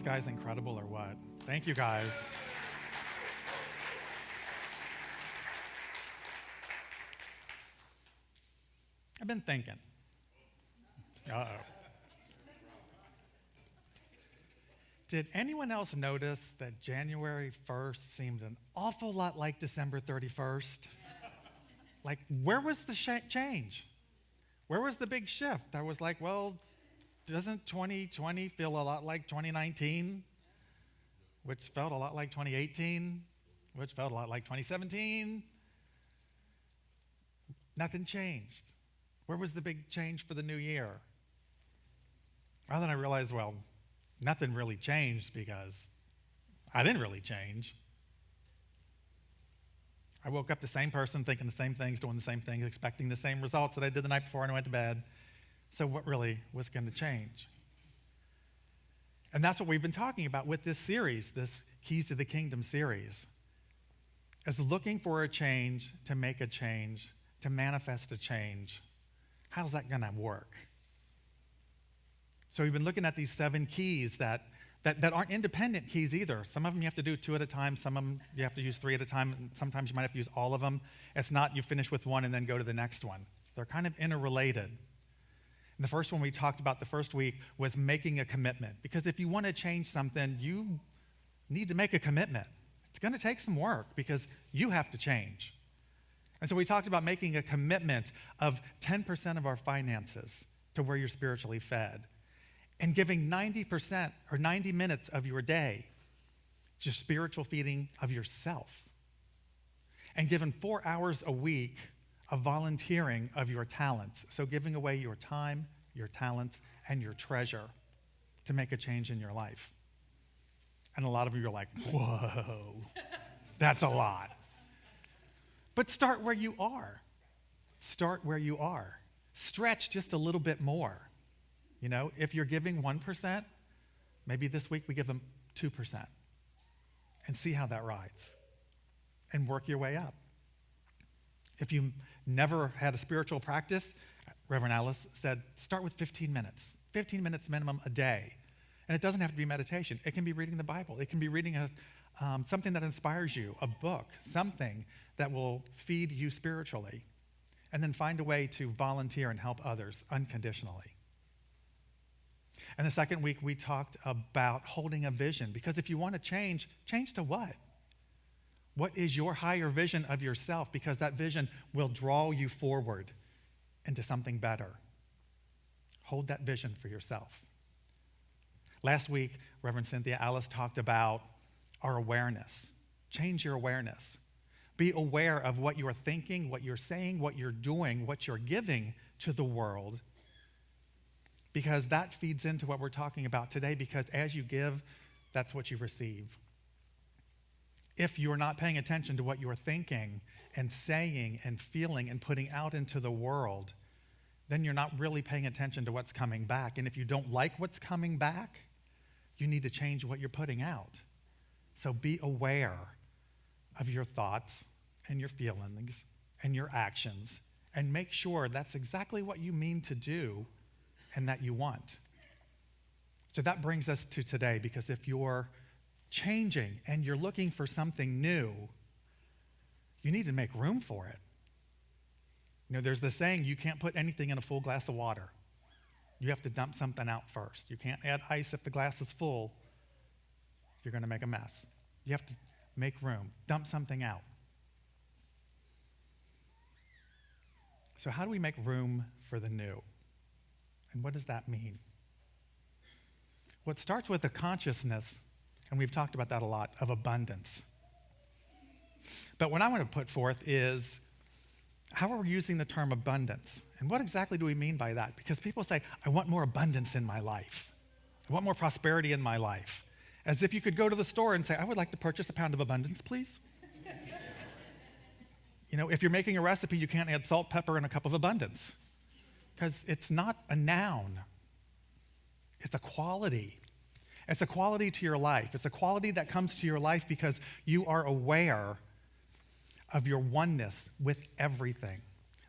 these guys incredible or what? Thank you, guys. I've been thinking. Uh-oh. Did anyone else notice that January 1st seemed an awful lot like December 31st? Like, where was the change? Where was the big shift? I was like, well, doesn't 2020 feel a lot like 2019? Which felt a lot like 2018? Which felt a lot like 2017? Nothing changed. Where was the big change for the new year? Well, then I realized, well, nothing really changed because I didn't really change. I woke up the same person, thinking the same things, doing the same things, expecting the same results that I did the night before I went to bed. So what really was going to change? And that's what we've been talking about with this series, this Keys to the Kingdom series, is looking for a change, to make a change, to manifest a change. How's that going to work? So we've been looking at these 7 keys that aren't independent keys either. Some of them you have to do 2 at a time. Some of them you have to use 3 at a time. And sometimes you might have to use all of them. It's not you finish with one and then go to the next one. They're kind of interrelated. And the first one we talked about the first week was making a commitment. Because if you want to change something, you need to make a commitment. It's going to take some work because you have to change. And so we talked about making a commitment of 10% of our finances to where you're spiritually fed, and giving 90% or 90 minutes of your day to spiritual feeding of yourself, and giving 4 hours a week of volunteering of your talents. So giving away your time, your talents, and your treasure to make a change in your life. And a lot of you are like, whoa, that's a lot. But start where you are. Start where you are. Stretch just a little bit more. You know, if you're giving 1%, maybe this week we give them 2% and see how that rides and work your way up. If you never had a spiritual practice, Reverend Alice said, start with 15 minutes minimum a day. And it doesn't have to be meditation. It can be reading the Bible. It can be reading something that inspires you, a book, something that will feed you spiritually. And then find a way to volunteer and help others unconditionally. And the second week, we talked about holding a vision. Because if you want to change to what? What is your higher vision of yourself? Because that vision will draw you forward into something better. Hold that vision for yourself. Last week, Reverend Cynthia Alice talked about our awareness. Change your awareness. Be aware of what you're thinking, what you're saying, what you're doing, what you're giving to the world. Because that feeds into what we're talking about today, because as you give, that's what you receive. If you're not paying attention to what you're thinking and saying and feeling and putting out into the world, then you're not really paying attention to what's coming back. And if you don't like what's coming back, you need to change what you're putting out. So be aware of your thoughts and your feelings and your actions, and make sure that's exactly what you mean to do and that you want. So that brings us to today, because if you're changing and you're looking for something new, you need to make room for it. You know, there's the saying, you can't put anything in a full glass of water. You have to dump something out first. You can't add ice if the glass is full. You're going to make a mess. You have to make room, dump something out. So how do we make room for the new? And what does that mean? Well, it starts with a consciousness, and we've talked about that a lot, of abundance. But what I want to put forth is, how are we using the term abundance? And what exactly do we mean by that? Because people say, I want more abundance in my life. I want more prosperity in my life. As if you could go to the store and say, I would like to purchase a pound of abundance, please. You know, if you're making a recipe, you can't add salt, pepper, and a cup of abundance. Because it's not a noun. It's a quality. It's a quality to your life. It's a quality that comes to your life because you are aware of your oneness with everything.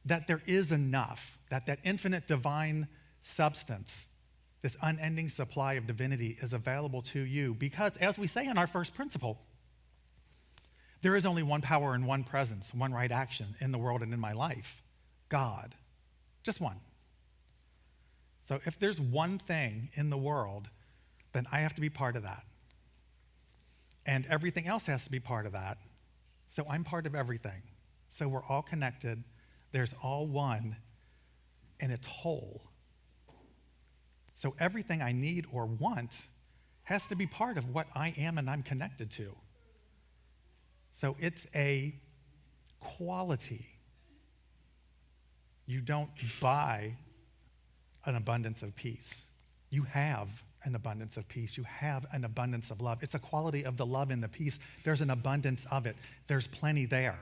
That there is enough. That infinite divine substance This unending supply of divinity is available to you because, as we say in our first principle, there is only one power and one presence, one right action in the world and in my life, God. Just one. So if there's one thing in the world, then I have to be part of that. And everything else has to be part of that. So I'm part of everything. So we're all connected. There's all one, and it's whole. So everything I need or want has to be part of what I am and I'm connected to. So it's a quality. You don't buy an abundance of peace. You have an abundance of peace. You have an abundance of love. It's a quality of the love and the peace. There's an abundance of it. There's plenty there.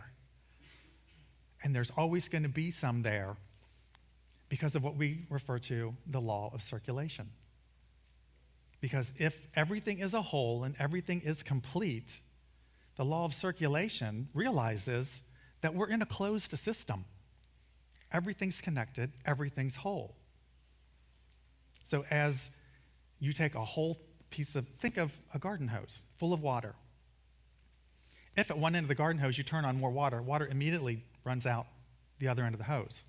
And there's always going to be some there because of what we refer to the law of circulation. Because if everything is a whole and everything is complete, the law of circulation realizes that we're in a closed system. Everything's connected, everything's whole. So as you take a whole piece of, think of a garden hose full of water. If at one end of the garden hose you turn on more water, water immediately runs out the other end of the hose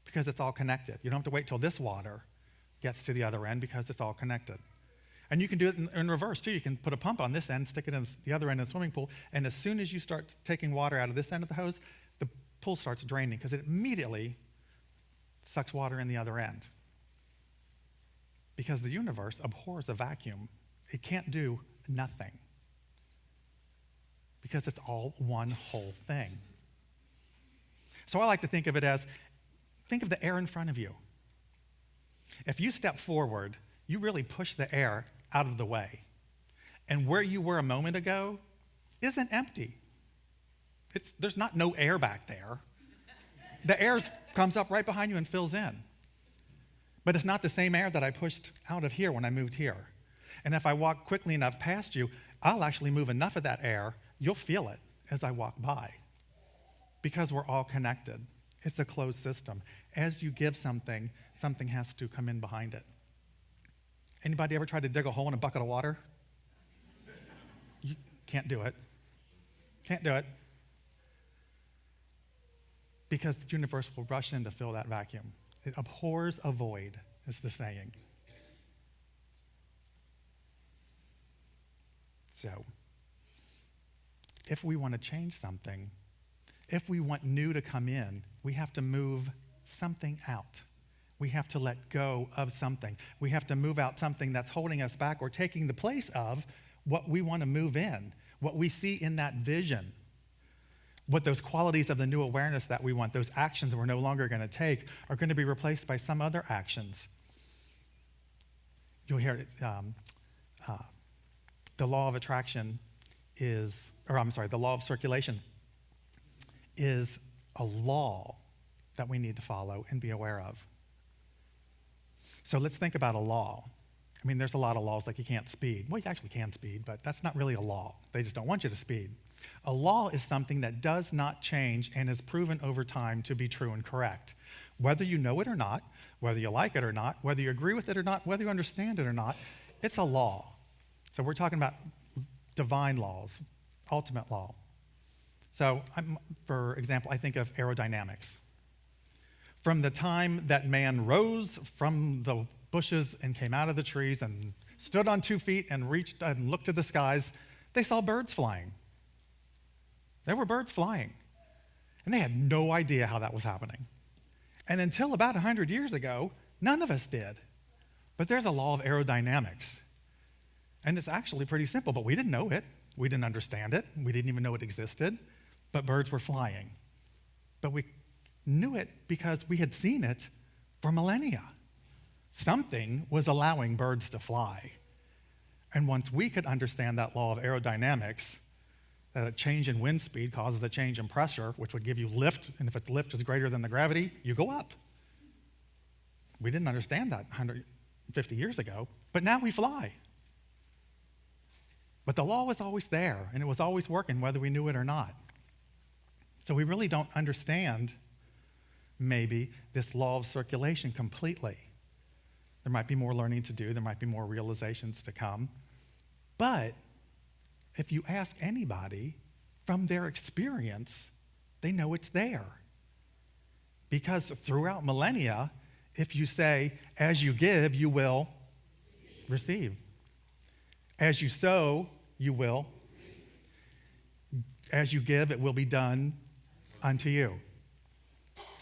because it's all connected. You don't have to wait till this water gets to the other end because it's all connected. And you can do it in reverse too. You can put a pump on this end, stick it in the other end of the swimming pool, and as soon as you start taking water out of this end of the hose, the pool starts draining because it immediately sucks water in the other end. Because the universe abhors a vacuum. It can't do nothing. Because it's all one whole thing. So I like to think of it as, think of the air in front of you. If you step forward, you really push the air out of the way. And where you were a moment ago isn't empty. There's not no air back there. The air comes up right behind you and fills in. But it's not the same air that I pushed out of here when I moved here. And if I walk quickly enough past you, I'll actually move enough of that air, you'll feel it as I walk by. Because we're all connected. It's a closed system. As you give something, something has to come in behind it. Anybody ever tried to dig a hole in a bucket of water? You can't do it. Can't do it. Because the universe will rush in to fill that vacuum. It abhors a void, is the saying. So, if we want to change something, if we want new to come in, we have to move something out. We have to let go of something. We have to move out something that's holding us back or taking the place of what we want to move in, what we see in that vision. What those qualities of the new awareness that we want, those actions we're no longer going to take, are going to be replaced by some other actions. You'll hear it. The law of attraction the law of circulation is a law that we need to follow and be aware of. So let's think about a law. I mean, there's a lot of laws, like you can't speed. Well, you actually can speed, but that's not really a law. They just don't want you to speed. A law is something that does not change and is proven over time to be true and correct. Whether you know it or not, whether you like it or not, whether you agree with it or not, whether you understand it or not, it's a law. So we're talking about divine laws, ultimate law. So, for example, I think of aerodynamics. From the time that man rose from the bushes and came out of the trees and stood on 2 feet and reached and looked to the skies, they saw birds flying. There were birds flying. And they had no idea how that was happening. And until about 100 years ago, none of us did. But there's a law of aerodynamics. And it's actually pretty simple, but we didn't know it. We didn't understand it. We didn't even know it existed. But birds were flying. But we knew it because we had seen it for millennia. Something was allowing birds to fly. And once we could understand that law of aerodynamics, that a change in wind speed causes a change in pressure, which would give you lift, and if the lift is greater than the gravity, you go up. We didn't understand that 150 years ago, but now we fly. But the law was always there, and it was always working whether we knew it or not. So we really don't understand, maybe, this law of circulation completely. There might be more learning to do. There might be more realizations to come. But if you ask anybody from their experience, they know it's there. Because throughout millennia, if you say, as you give, you will receive. As you sow, you will. As you give, it will be done unto you.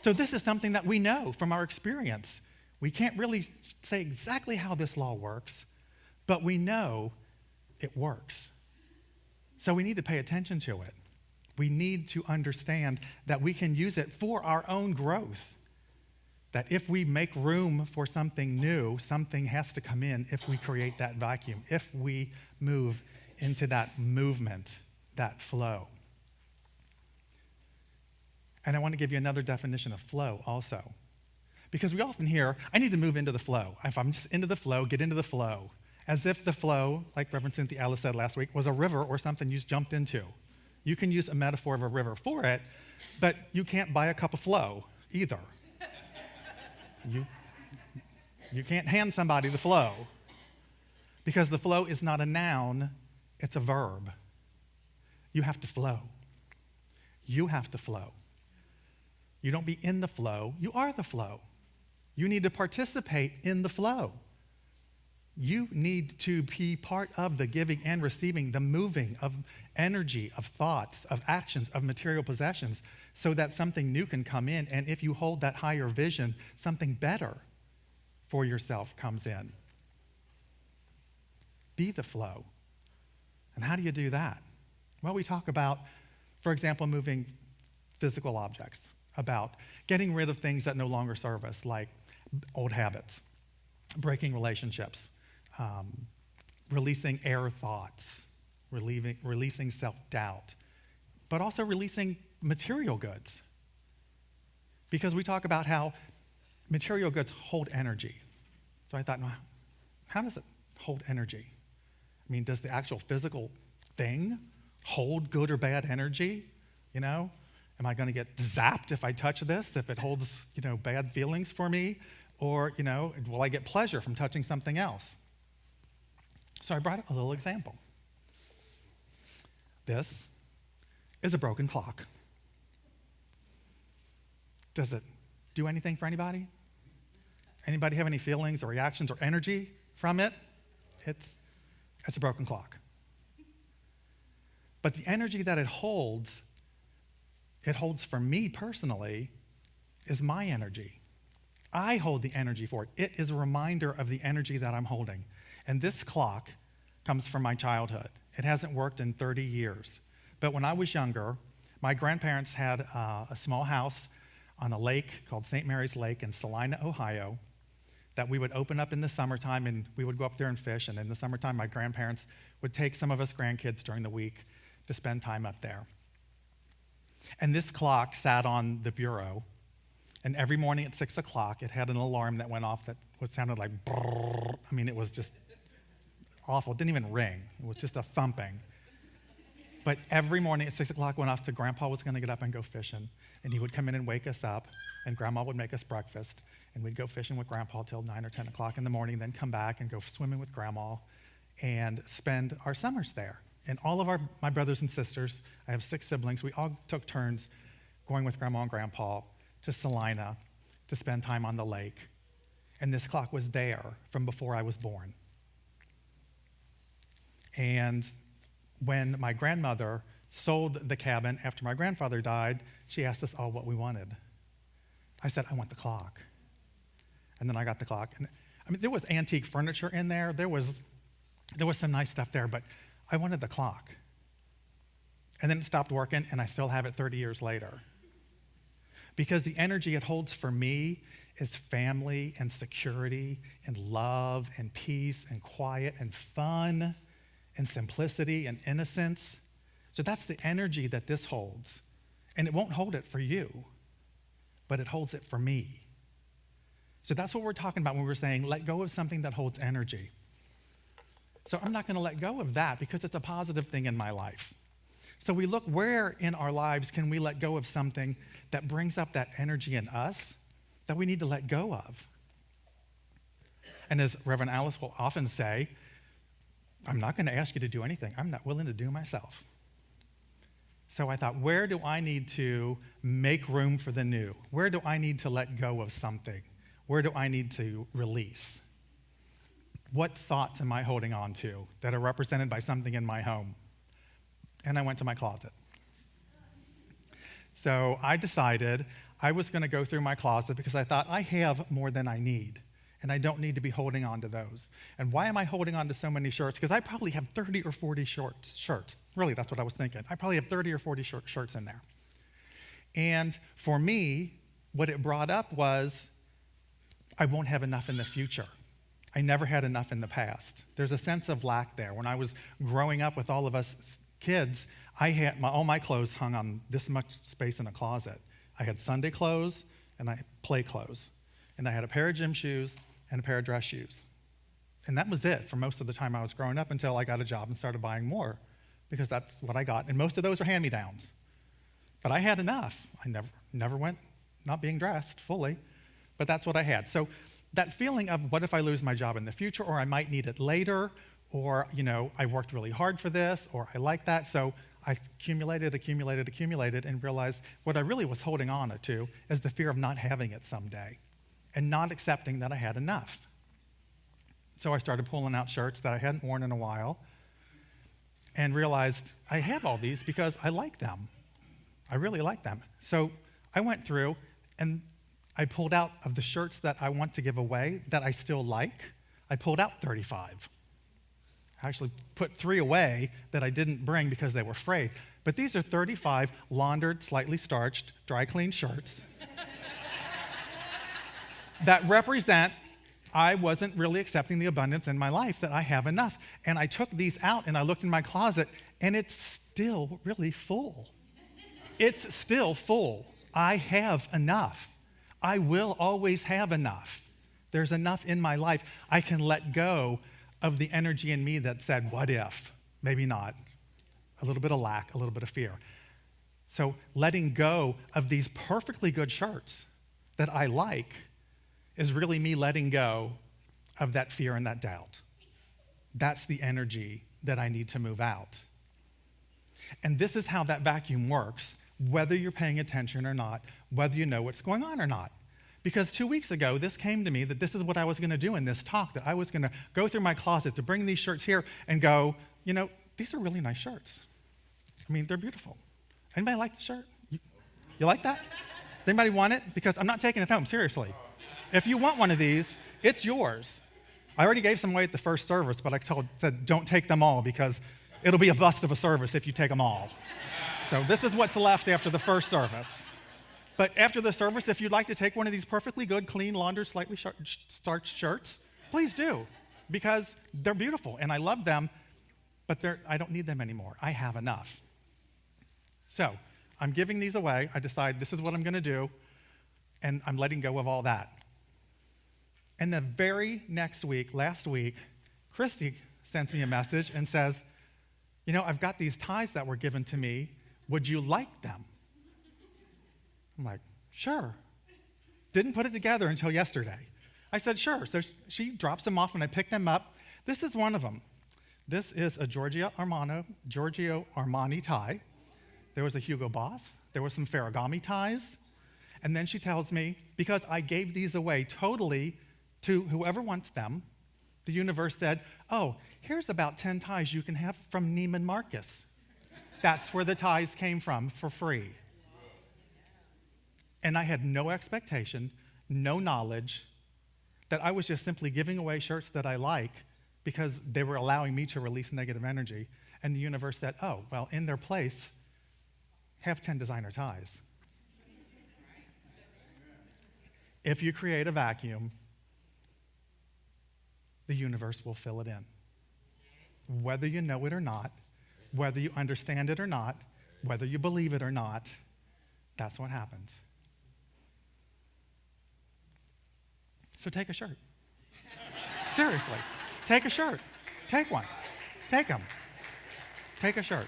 So this is something that we know from our experience. We can't really say exactly how this law works, but we know it works. So we need to pay attention to it. We need to understand that we can use it for our own growth. That if we make room for something new, something has to come in if we create that vacuum, if we move into that movement, that flow. And I want to give you another definition of flow also. Because we often hear, I need to move into the flow. If I'm just into the flow, get into the flow. As if the flow, like Reverend Cynthia Alice said last week, was a river or something you just jumped into. You can use a metaphor of a river for it, but you can't buy a cup of flow either. You can't hand somebody the flow because the flow is not a noun, it's a verb. You have to flow. You have to flow. You don't be in the flow, you are the flow. You need to participate in the flow. You need to be part of the giving and receiving, the moving of energy, of thoughts, of actions, of material possessions, so that something new can come in. And if you hold that higher vision, something better for yourself comes in. Be the flow. And how do you do that? Well, we talk about, for example, moving physical objects, about getting rid of things that no longer serve us, like old habits, breaking relationships, releasing error thoughts, releasing self-doubt, but also releasing material goods. Because we talk about how material goods hold energy. So I thought, well, how does it hold energy? I mean, does the actual physical thing hold good or bad energy? You know, am I going to get zapped if I touch this, if it holds, bad feelings for me? Or, will I get pleasure from touching something else? So I brought a little example. This is a broken clock. Does it do anything for anybody? Anybody have any feelings or reactions or energy from it? It's a broken clock. But the energy that it holds for me personally, is my energy. I hold the energy for it. It is a reminder of the energy that I'm holding. And this clock comes from my childhood. It hasn't worked in 30 years. But when I was younger, my grandparents had a small house on a lake called St. Mary's Lake in Salina, Ohio, that we would open up in the summertime, and we would go up there and fish. And in the summertime, my grandparents would take some of us grandkids during the week to spend time up there. And this clock sat on the bureau, and every morning at 6 o'clock, it had an alarm that went off that sounded like brrr. I mean, it was just awful. It didn't even ring. It was just a thumping. But every morning at 6 o'clock went off to Grandpa was going to get up and go fishing, and he would come in and wake us up, and Grandma would make us breakfast, and we'd go fishing with Grandpa till 9 or 10 o'clock in the morning, then come back and go swimming with Grandma and spend our summers there. And all of my brothers and sisters, I have 6 siblings, we all took turns going with Grandma and Grandpa to Salina to spend time on the lake. And this clock was there from before I was born. And when my grandmother sold the cabin after my grandfather died, she asked us all what we wanted. I said, I want the clock. And then I got the clock. And I mean, there was antique furniture in there. There was some nice stuff there, but I wanted the clock. And then it stopped working, and I still have it 30 years later. Because the energy it holds for me is family and security and love and peace and quiet and fun and simplicity and innocence. So that's the energy that this holds. And it won't hold it for you, but it holds it for me. So that's what we're talking about when we're saying let go of something that holds energy. So I'm not going to let go of that because it's a positive thing in my life. So we look where in our lives can we let go of something that brings up that energy in us that we need to let go of. And as Reverend Alice will often say, I'm not going to ask you to do anything I'm not willing to do myself. So I thought, where do I need to make room for the new? Where do I need to let go of something? Where do I need to release? What thoughts am I holding on to that are represented by something in my home? And I went to my closet. So I decided I was going to go through my closet because I thought I have more than I need, and I don't need to be holding on to those. And why am I holding on to so many shirts? Because I probably have 30 or 40 shirts. Really, that's what I was thinking. I probably have 30 or 40 shirts in there. And for me, what it brought up was I won't have enough in the future. I never had enough in the past. There's a sense of lack there. When I was growing up with all of us kids, I had all my clothes hung on this much space in a closet. I had Sunday clothes and I had play clothes. And I had a pair of gym shoes and a pair of dress shoes. And that was it for most of the time I was growing up until I got a job and started buying more, because that's what I got. And most of those are hand-me-downs. But I had enough. I never went not being dressed fully, but that's what I had. So that feeling of what if I lose my job in the future, or I might need it later, or I worked really hard for this, or I like that. So I accumulated, and realized what I really was holding on to is the fear of not having it someday and not accepting that I had enough. So I started pulling out shirts that I hadn't worn in a while and realized I have all these because I like them. I really like them. So I went through and I pulled out of the shirts that I want to give away that I still like, I pulled out 35. I actually put 3 away that I didn't bring because they were frayed. But these are 35 laundered, slightly starched, dry clean shirts that represent I wasn't really accepting the abundance in my life, that I have enough. And I took these out and I looked in my closet and it's still really full. It's still full. I have enough. I will always have enough. There's enough in my life. I can let go of the energy in me that said, what if? Maybe not. A little bit of lack, a little bit of fear. So letting go of these perfectly good shirts that I like is really me letting go of that fear and that doubt. That's the energy that I need to move out. And this is how that vacuum works, whether you're paying attention or not, whether you know what's going on or not. Because 2 weeks ago, this came to me that this is what I was going to do in this talk, that I was going to go through my closet to bring these shirts here and go, these are really nice shirts. I mean, they're beautiful. Anybody like the shirt? You like that? Does anybody want it? Because I'm not taking it home, seriously. If you want one of these, it's yours. I already gave some away at the first service, but I said don't take them all because it'll be a bust of a service if you take them all. So this is what's left after the first service. But after the service, if you'd like to take one of these perfectly good, clean, laundered, slightly starched shirts, please do, because they're beautiful and I love them, but I don't need them anymore. I have enough. So I'm giving these away. I decide this is what I'm going to do, and I'm letting go of all that. And the very next week, last week, Christy sends me a message and says, I've got these ties that were given to me. Would you like them? I'm like, sure. Didn't put it together until yesterday. I said, sure. So she drops them off and I pick them up. This is one of them. This is a Giorgio Armani tie. There was a Hugo Boss. There was some Ferragamo ties. And then she tells me, because I gave these away totally to whoever wants them, the universe said, oh, here's about 10 ties you can have from Neiman Marcus. That's where the ties came from for free. And I had no expectation, no knowledge, that I was just simply giving away shirts that I like because they were allowing me to release negative energy. And the universe said, oh, well, in their place, have 10 designer ties. If you create a vacuum, the universe will fill it in. Whether you know it or not, whether you understand it or not, whether you believe it or not, that's what happens. So take a shirt. Seriously, take a shirt. Take one. Take them. Take a shirt.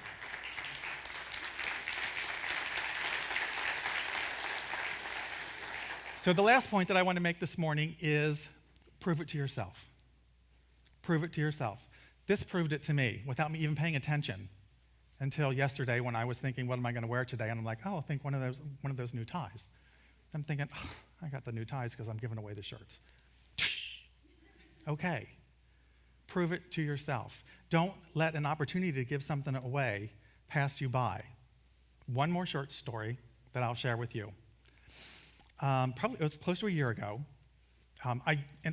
So the last point that I want to make this morning is prove it to yourself. Prove it to yourself. This proved it to me without me even paying attention until yesterday when I was thinking, what am I going to wear today? And I'm like, oh, I think one of those new ties. I'm thinking, oh, I got the new ties because I'm giving away the shirts. Okay. Prove it to yourself. Don't let an opportunity to give something away pass you by. One more short story that I'll share with you. Probably it was close to a year ago.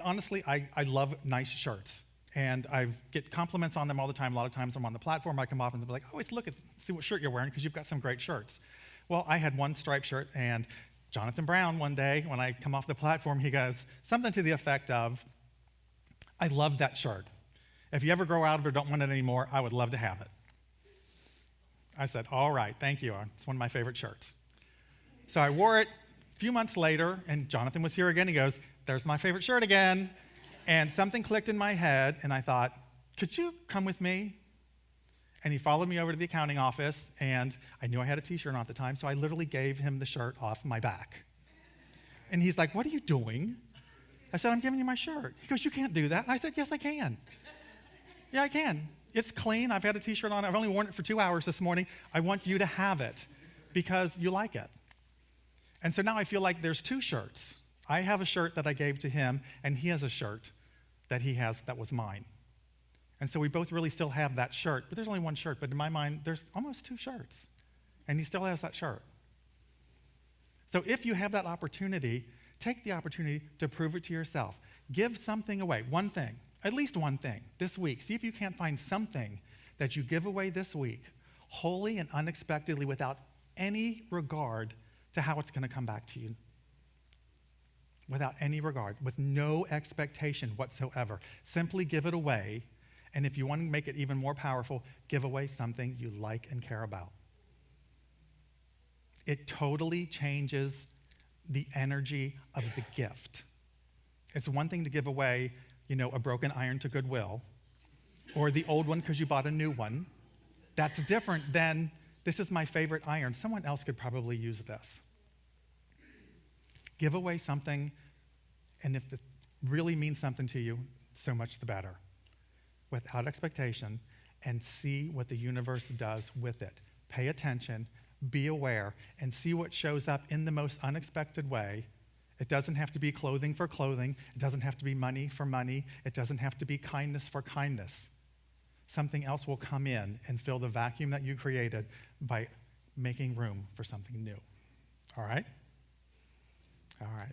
Honestly, I love nice shirts. And I get compliments on them all the time. A lot of times I'm on the platform, I come off and be like, always look see what shirt you're wearing because you've got some great shirts. Well, I had one striped shirt, and Jonathan Brown one day, when I come off the platform, he goes, something to the effect of, I love that shirt. If you ever grow out of it or don't want it anymore, I would love to have it. I said, all right, thank you. It's one of my favorite shirts. So I wore it a few months later, and Jonathan was here again. He goes, there's my favorite shirt again. And something clicked in my head, and I thought, could you come with me? And he followed me over to the accounting office, and I knew I had a T-shirt on at the time, so I literally gave him the shirt off my back. And he's like, what are you doing? I said, I'm giving you my shirt. He goes, you can't do that. And I said, yes, I can. Yeah, I can. It's clean. I've had a T-shirt on. I've only worn it for 2 hours this morning. I want you to have it because you like it. And so now I feel like there's two shirts. I have a shirt that I gave to him, and he has a shirt that he has that was mine. And so we both really still have that shirt, but there's only one shirt. But in my mind, there's almost two shirts, and he still has that shirt. So if you have that opportunity, take the opportunity to prove it to yourself. Give something away, one thing, at least one thing this week. See if you can't find something that you give away this week, wholly and unexpectedly, without any regard to how it's going to come back to you. Without any regard, with no expectation whatsoever. Simply give it away, and if you want to make it even more powerful, give away something you like and care about. It totally changes the energy of the gift. It's one thing to give away, a broken iron to Goodwill, or the old one because you bought a new one. That's different than, this is my favorite iron. Someone else could probably use this. Give away something, and if it really means something to you, so much the better. Without expectation, and see what the universe does with it. Pay attention, be aware, and see what shows up in the most unexpected way. It doesn't have to be clothing for clothing. It doesn't have to be money for money. It doesn't have to be kindness for kindness. Something else will come in and fill the vacuum that you created by making room for something new. All right? All right.